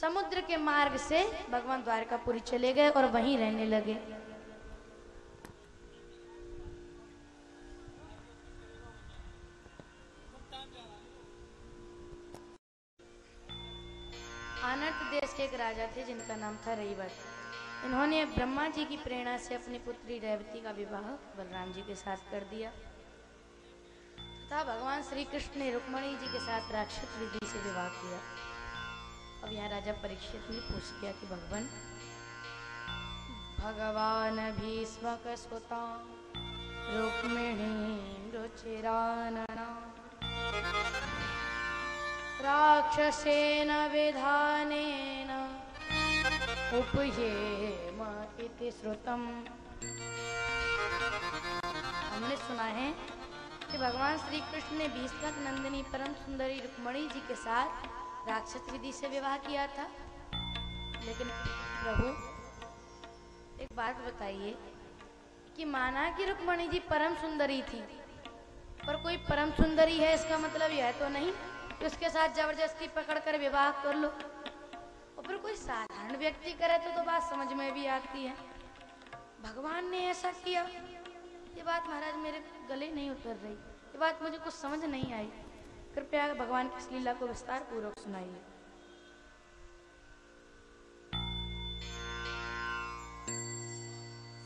समुद्र के मार्ग से भगवान द्वारकापुरी चले गए और वहीं रहने लगे। आनर्त देश के एक राजा थे जिनका नाम था रईवत। इन्होंने ब्रह्मा जी की प्रेरणा से अपनी पुत्री रेवती का विवाह बलराम जी के साथ कर दिया तथा भगवान श्री कृष्ण ने रुक्मणी जी के साथ राक्षस विधि से विवाह किया। अब यहाँ राजा परीक्षित ने पूछ लिया कि भगवान भीष्मक सुता रुक्मिणी रुचिरानना राक्षसेन विधानेन उपयेम इति श्रुतम। हमने सुना है कि भगवान श्री कृष्ण ने भीष्मक नंदिनी परम सुंदरी रुक्मणी जी के साथ राक्षस विधि से विवाह किया था। लेकिन प्रभु एक बात बताइए कि माना कि रुक्मणी जी परम सुंदरी थी, पर कोई परम सुंदरी है इसका मतलब यह तो नहीं कि उसके साथ जबरदस्ती पकड़कर विवाह कर लो। और फिर कोई साधारण व्यक्ति करे तो बात समझ में भी आती है। भगवान ने ऐसा किया, ये बात महाराज मेरे गले नहीं उतर रही, ये बात मुझे कुछ समझ नहीं आई। कृपया भगवान की इस लीला को विस्तार पूर्वक सुनाइए।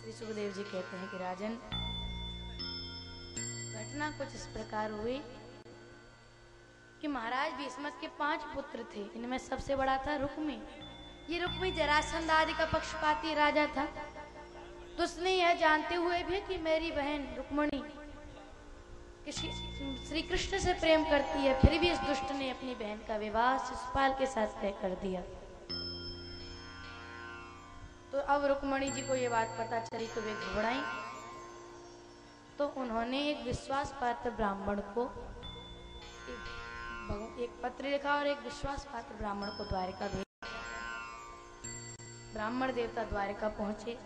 श्री सुखदेव जी कहते हैं कि राजन, घटना कुछ इस प्रकार हुई कि महाराज भीष्मक के 5 पुत्र थे। इनमें सबसे बड़ा था रुक्मी। ये रुक्मी जरासंध आदि का पक्षपाती राजा था। तो उसने यह जानते हुए भी कि मेरी बहन रुक्मणी श्री कृष्ण से प्रेम करती है, फिर भी इस दुष्ट ने अपनी बहन का विवाह शिशुपाल के साथ तय कर दिया। तो अब रुक्मणी जी को यह बात पता चली तो वे घबराई। तो उन्होंने एक विश्वास पात्र ब्राह्मण को एक पत्र लिखा और एक विश्वास पात्र ब्राह्मण को द्वारिका भेजा। ब्राह्मण देवता द्वारिका पहुंचे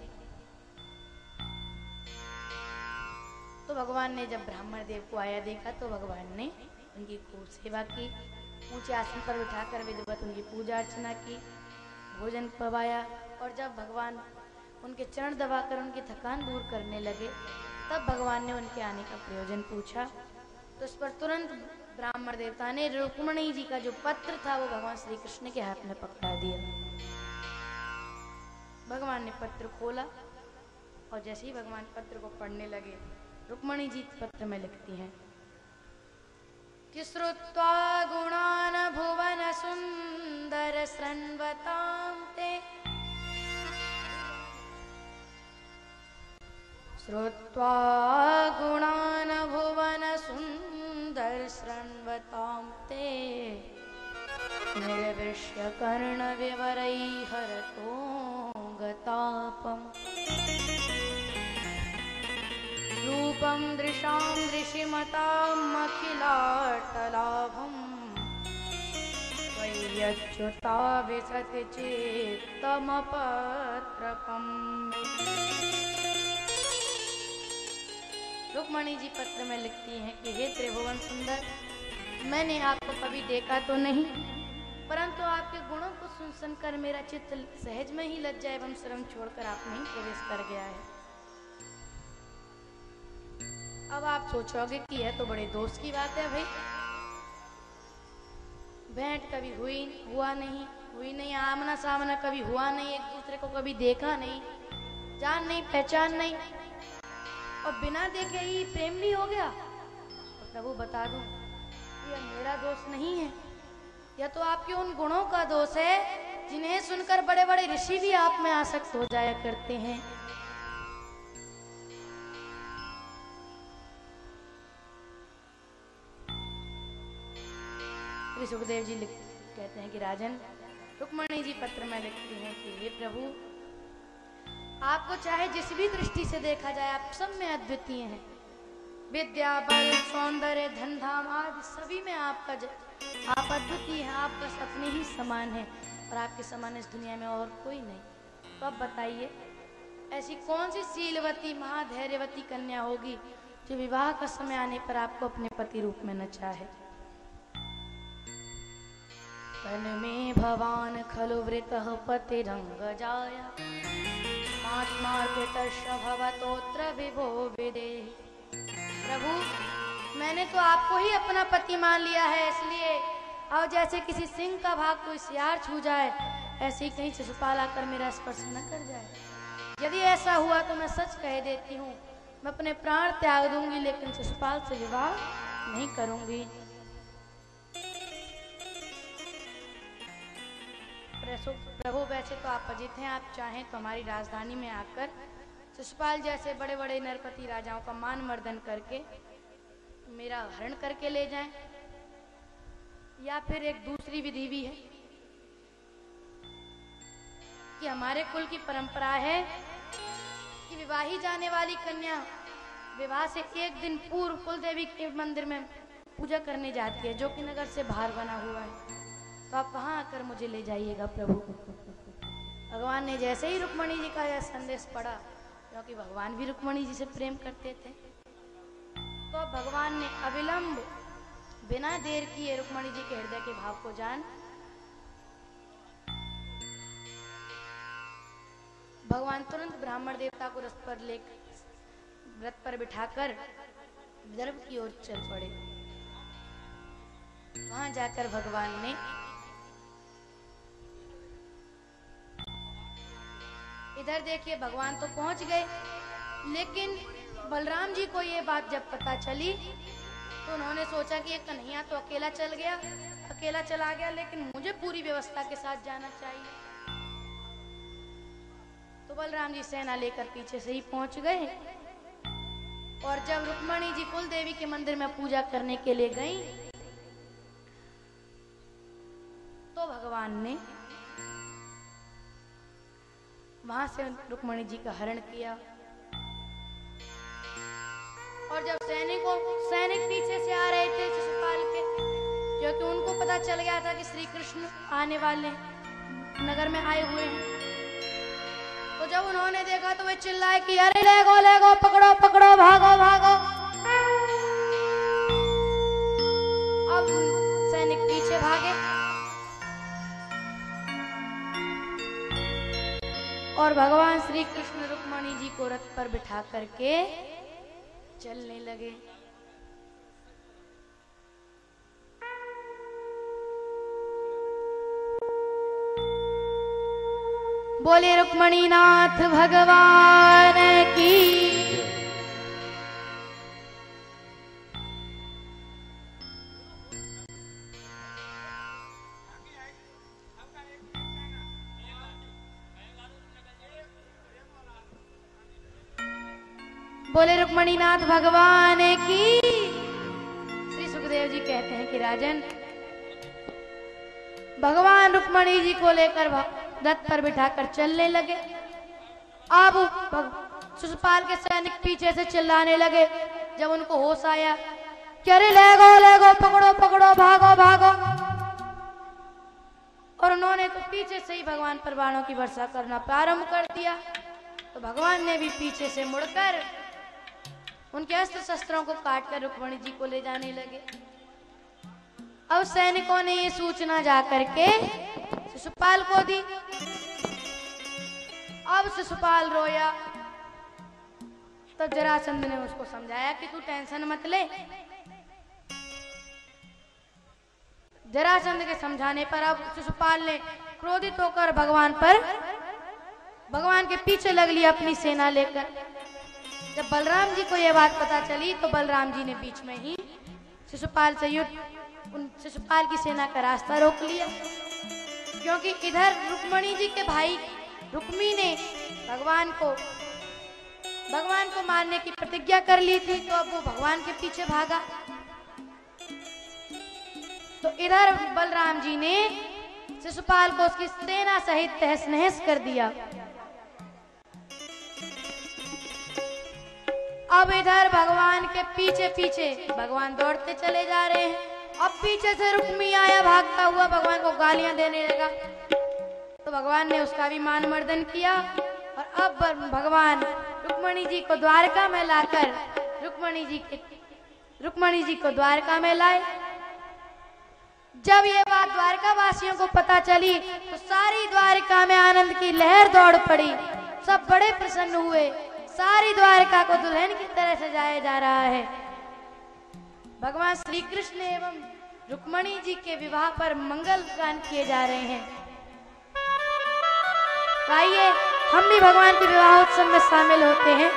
तो भगवान ने जब ब्राह्मण देव को आया देखा तो भगवान ने उनकी खूब सेवा की, ऊंचे आसन पर बिठाकर विधिवत उनकी पूजा अर्चना की, भोजन पवाया। और जब भगवान उनके चरण दबाकर उनकी थकान दूर करने लगे तब भगवान ने उनके आने का प्रयोजन पूछा। तो इस पर तुरंत ब्राह्मण देवता ने रुक्मणी जी का जो पत्र था वो भगवान श्री कृष्ण के हाथ में पकड़ा दिया। भगवान ने पत्र खोला और जैसे ही भगवान पत्र को पढ़ने लगे, रुक्मणी जी पत्र में लिखती हैं कि श्रुत्वा गुणान भुवन सुंदर सन्वतां ते श्रुत्वा गुणान भुवन सुंदर सन्वतां ते निर्विश्य कर्ण विवरैः हरतो गतापम् रूपं दृशां दृशिमताम् अखिलाटलाभम् त्वय्यच्युता विशति चेत्तमपत्रपम्। रुक्मणी जी पत्र में लिखती हैं कि हे त्रिभुवन सुंदर, मैंने आपको कभी देखा तो नहीं, परंतु आपके गुणों को सुनकर मेरा चित्त सहज में ही लज्जा एवं शर्म छोड़कर आप में ही प्रवेश कर गया है। अब आप सोचोगे कि यह तो बड़े दोष की बात है भाई, भेंट कभी हुआ नहीं, आमना सामना कभी हुआ नहीं, एक दूसरे को कभी देखा नहीं, जान नहीं पहचान नहीं, और बिना देखे ही प्रेम भी हो गया। तो प्रभु बता दूं, यह मेरा दोष नहीं है, यह तो आपके उन गुणों का दोष है जिन्हें सुनकर बड़े बड़े ऋषि भी आप में आसक्त हो जाया करते हैं। श्री सुखदेव जी कहते हैं कि राजन, रुक्मणी जी पत्र में लिखती हैं कि हे प्रभु, आपको चाहे जिस भी दृष्टि से देखा जाए आप सब में अद्वितीय हैं। विद्या, बल, सौंदर्य, धन, धाम आदि सभी में आप अद्वितीय हैं। आप बस अपने ही समान हैं और आपके समान इस दुनिया में और कोई नहीं। तो अब बताइए, ऐसी कौन सी शीलवती महाधैर्यवती कन्या होगी जो विवाह का समय आने पर आपको अपने पति रूप में न चाहे। तन में भवान खलु वृतः पतिरंग जाया मात्मार्पितश्च भवतोत्र विभो विदे। प्रभु मैंने तो आपको ही अपना पति मान लिया है, इसलिए अब जैसे किसी सिंह का भाग कोई सियार छू जाए ऐसे ही कहीं शिशुपाल आकर मेरा स्पर्श न कर जाए। यदि ऐसा हुआ तो मैं सच कह देती हूँ, मैं अपने प्राण त्याग दूंगी लेकिन शिशुपाल से विवाह नहीं करूंगी। प्रभु वैसे तो आप अजित हैं, आप चाहें तो हमारी राजधानी में आकर शिशुपाल जैसे बड़े बड़े नरपति राजाओं का मान मर्दन करके मेरा हरण करके ले जाएं, या फिर एक दूसरी विधि भी है कि हमारे कुल की परंपरा है कि विवाही जाने वाली कन्या विवाह से एक दिन पूर्व कुल देवी के मंदिर में पूजा करने जाती है, जो कि नगर से बाहर बना हुआ है। तो आप वहां आकर मुझे ले जाइएगा प्रभु। भगवान ने जैसे ही रुक्मणी जी का यह संदेश पढ़ा, क्योंकि भगवान भी रुक्मणी जी से प्रेम करते थे, तो भगवान ने अविलंब बिना देर किए रुक्मणी जी के हृदय के भाव को जान भगवान तुरंत ब्राह्मण देवता को रथ पर बिठाकर विदर्भ की ओर चल पड़े। वहां जाकर भगवान ने इधर देखिए भगवान तो पहुंच गए, लेकिन बलराम जी को ये बात जब पता चली तो उन्होंने सोचा कि ये कन्हैया तो अकेला चला गया, लेकिन मुझे पूरी व्यवस्था के साथ जाना चाहिए। तो बलराम जी सेना लेकर पीछे से ही पहुंच गए, और जब रुक्मणी जी कुल देवी के मंदिर में पूजा करने के लिए गईं, तो भगवान ने वहां से रुक्मणी जी का हरण किया। और जब सैनिक पीछे से आ रहे थे शिशुपाल के, क्योंकि उनको पता चल गया था कि श्री कृष्ण आने वाले नगर में आए हुए हैं, तो जब उन्होंने देखा तो वे चिल्लाए कि अरे लेगो पकड़ो पकड़ो भागो भागो। अब सैनिक पीछे भागे और भगवान श्री कृष्ण रुक्मणी जी को रथ पर बिठा करके चलने लगे। बोले रुक्मणी नाथ भगवान की। बोले रुक्मणी नाथ भगवान की। श्री सुखदेव जी कहते हैं कि राजन, भगवान रुक्मणी जी को लेकर रथ पर बिठाकर चलने लगे। अब शिशुपाल के सैनिक पीछे से चिल्लाने लगे। जब उनको होश आया कि अरे लेगो पकड़ो पकड़ो भागो भागो, और उन्होंने तो पीछे से ही भगवान पर बाणों की वर्षा करना प्रारंभ कर दिया। तो भगवान ने भी पीछे से मुड़कर उनके अस्त्र शस्त्रों को काटकर रुक्मणी जी को ले जाने लगे। अब सैनिकों ने ये सूचना जाकर के शिशुपाल को दी। अब शिशुपाल रोया। तब जरासंध ने उसको समझाया कि तू टेंशन मत ले। जरासंध के समझाने पर अब शिशुपाल ने क्रोधित होकर भगवान के पीछे लग लिया अपनी सेना लेकर। जब बलराम जी को यह बात पता चली तो बलराम जी ने बीच में ही शिशुपाल की सेना का रास्ता रोक लिया, क्योंकि इधर रुक्मणी जी के भाई रुक्मी ने भगवान को मारने की प्रतिज्ञा कर ली थी, तो अब वो भगवान के पीछे भागा। तो इधर बलराम जी ने शिशुपाल को उसकी सेना सहित तहस नहस कर दिया। अब इधर भगवान के पीछे पीछे भगवान दौड़ते चले जा रहे हैं। अब पीछे से रुक्मी आया भागता हुआ, भगवान को गालियां देने लगा। तो भगवान ने उसका भी मान मर्दन किया, और अब भगवान रुक्मणी जी को द्वारका में लाकर रुक्मणी जी को द्वारका में लाए। जब ये बात द्वारका वासियों को पता चली तो सारी द्वारका में आनंद की लहर दौड़ पड़ी। सब बड़े प्रसन्न हुए। सारी द्वारका को दुल्हन की तरह सजाया जा रहा है। भगवान श्री कृष्ण एवं रुक्मणी जी के विवाह पर मंगल गान किए जा रहे हैं। तो आइए हम भी भगवान के विवाह उत्सव में शामिल होते हैं।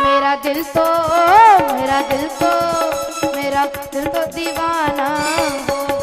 मेरा दिल तो दीवाना हो